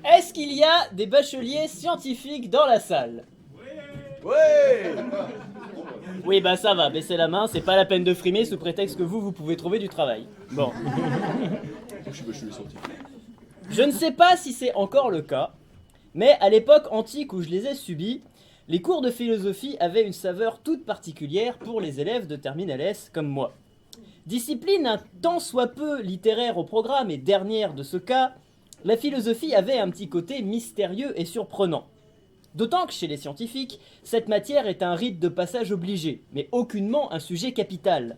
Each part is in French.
Est-ce qu'il y a des bacheliers scientifiques dans la salle? Ouais. Oui, bah ça va, baissez la main, c'est pas la peine de frimer sous prétexte que vous pouvez trouver du travail. Bon. Je suis bachelier scientifique. Je ne sais pas si c'est encore le cas, mais à l'époque antique où je les ai subis, les cours de philosophie avaient une saveur toute particulière pour les élèves de Terminal S comme moi. Discipline un tant soit peu littéraire au programme et dernière de ce cas, la philosophie avait un petit côté mystérieux et surprenant. D'autant que chez les scientifiques, cette matière est un rite de passage obligé, mais aucunement un sujet capital.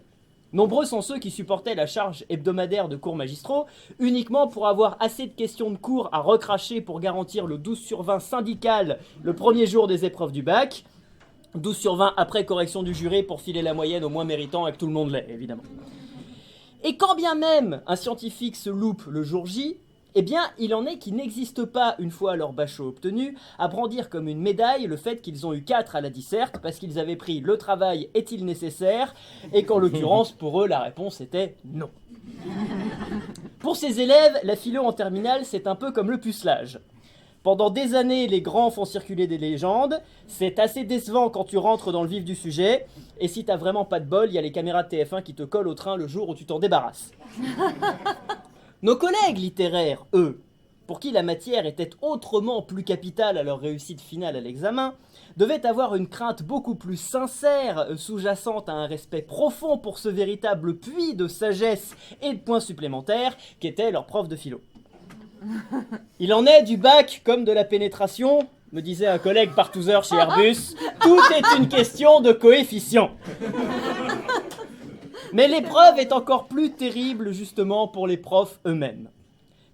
Nombreux sont ceux qui supportaient la charge hebdomadaire de cours magistraux, uniquement pour avoir assez de questions de cours à recracher pour garantir le 12 sur 20 syndical le premier jour des épreuves du bac, 12 sur 20 après correction du jury pour filer la moyenne au moins méritant et que tout le monde l'ait, évidemment. Et quand bien même un scientifique se loupe le jour J, eh bien, il en est qui n'existent pas, une fois leur bachot obtenu, à brandir comme une médaille le fait qu'ils ont eu 4 à la disserte parce qu'ils avaient pris le travail est-il nécessaire et qu'en l'occurrence, pour eux, la réponse était non. Pour ces élèves, la philo en terminale, c'est un peu comme le pucelage. Pendant des années, les grands font circuler des légendes, c'est assez décevant quand tu rentres dans le vif du sujet, et si t'as vraiment pas de bol, il y a les caméras de TF1 qui te collent au train le jour où tu t'en débarrasses. Nos collègues littéraires, eux, pour qui la matière était autrement plus capitale à leur réussite finale à l'examen, devaient avoir une crainte beaucoup plus sincère, sous-jacente à un respect profond pour ce véritable puits de sagesse et de points supplémentaires qu'était leur prof de philo. Il en est du bac comme de la pénétration, me disait un collègue partouzeur chez Airbus, tout est une question de coefficient. Mais l'épreuve est encore plus terrible justement pour les profs eux-mêmes.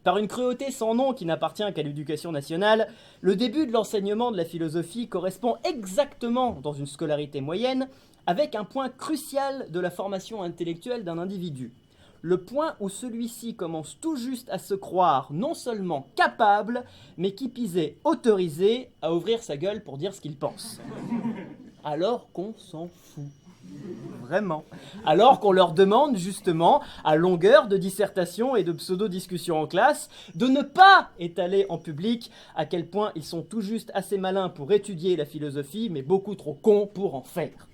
Par une cruauté sans nom qui n'appartient qu'à l'éducation nationale, le début de l'enseignement de la philosophie correspond exactement, dans une scolarité moyenne, avec un point crucial de la formation intellectuelle d'un individu. Le point où celui-ci commence tout juste à se croire non seulement capable, mais qui pisait autorisé à ouvrir sa gueule pour dire ce qu'il pense. Alors qu'on s'en fout. Vraiment. Alors qu'on leur demande justement, à longueur de dissertation et de pseudo-discussion en classe, de ne pas étaler en public à quel point ils sont tout juste assez malins pour étudier la philosophie, mais beaucoup trop cons pour en faire.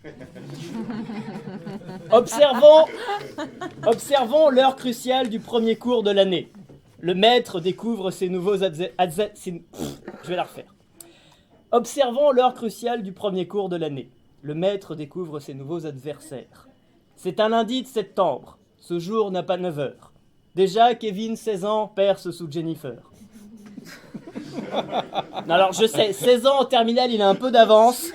Observons l'heure cruciale du premier cours de l'année. Le maître découvre ses nouveaux Je vais la refaire. Observons l'heure cruciale du premier cours de l'année. Le maître découvre ses nouveaux adversaires. C'est un lundi de septembre. Ce jour n'a pas 9 heures. Déjà, Kevin, 16 ans, perce sous Jennifer. Alors, je sais, 16 ans en terminale, il a un peu d'avance.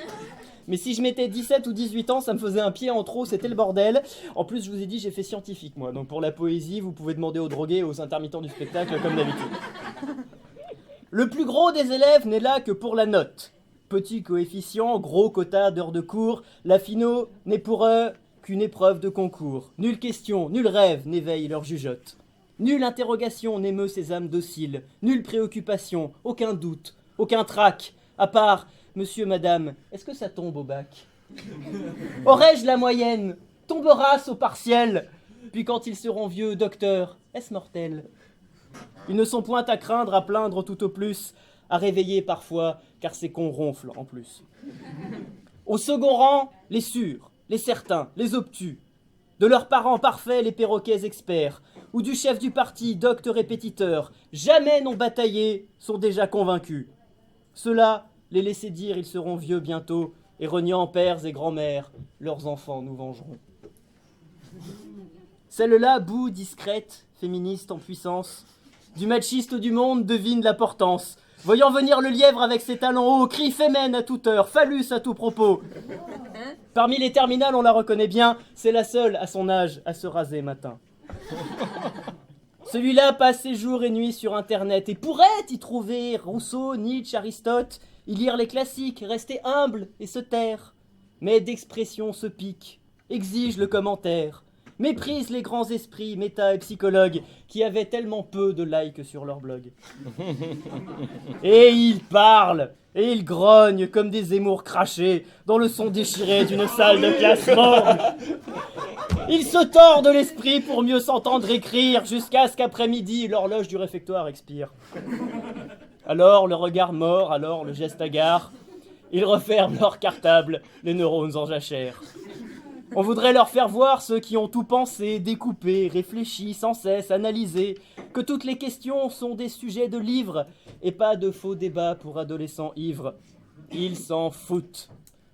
Mais si je mettais 17 ou 18 ans, ça me faisait un pied en trop, c'était le bordel. En plus, je vous ai dit, j'ai fait scientifique, moi. Donc pour la poésie, vous pouvez demander aux drogués et aux intermittents du spectacle, comme d'habitude. Le plus gros des élèves n'est là que pour la note. Petit coefficient, gros quota d'heures de cours, la phino n'est pour eux qu'une épreuve de concours. Nulle question, nul rêve n'éveille leur jugeote. Nulle interrogation n'émeut ces âmes dociles. Nulle préoccupation, aucun doute, aucun trac, à part « Monsieur, madame, est-ce que ça tombe au bac ?» Aurais-je la moyenne? Tombera-ce au partiel? Puis quand ils seront vieux, docteur, est-ce mortel? Ils ne sont point à craindre, à plaindre tout au plus, à réveiller parfois, car ces cons ronflent en plus. Au second rang, les sûrs, les certains, les obtus. De leurs parents parfaits, les perroquets experts, ou du chef du parti, docte répétiteur, jamais n'ont bataillé, sont déjà convaincus. Ceux-là, les laisser dire, ils seront vieux bientôt, et reniant pères et grands-mères, leurs enfants nous vengeront. Celle-là, boue, discrète, féministe en puissance, du machiste du monde devine la portance. Voyant venir le lièvre avec ses talons hauts, crie fémène à toute heure, phallus à tout propos. Parmi les terminales, on la reconnaît bien, c'est la seule à son âge à se raser matin. Celui-là passe ses jours et nuits sur Internet et pourrait y trouver Rousseau, Nietzsche, Aristote, y lire les classiques, rester humble et se taire. Mais d'expression se pique, exige le commentaire, méprise les grands esprits, méta et psychologues, qui avaient tellement peu de likes sur leur blog. Et ils parlent, et ils grognent comme des émours crachés dans le son déchiré d'une salle de classe morgue. Ils se tordent l'esprit pour mieux s'entendre écrire, jusqu'à ce qu'après-midi, l'horloge du réfectoire expire. Alors le regard mort, alors le geste hagard. Ils referment leur cartable, les neurones en jachère. On voudrait leur faire voir ceux qui ont tout pensé, découpé, réfléchi, sans cesse, analysé, que toutes les questions sont des sujets de livres et pas de faux débats pour adolescents ivres. Ils s'en foutent.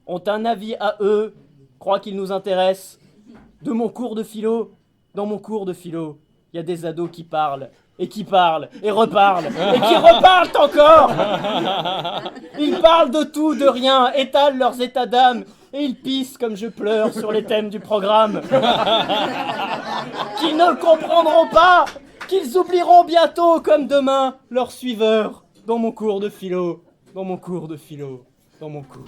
Ont un avis à eux, croient qu'ils nous intéressent. De mon cours de philo, dans mon cours de philo, il y a des ados qui parlent, et reparlent, et qui reparlent encore. Ils parlent de tout, de rien, étalent leurs états d'âme, et ils pissent comme je pleure sur les thèmes du programme. Qu'ils ne le comprendront pas, qu'ils oublieront bientôt comme demain leurs suiveurs, dans mon cours de philo, dans mon cours de philo, dans mon cours.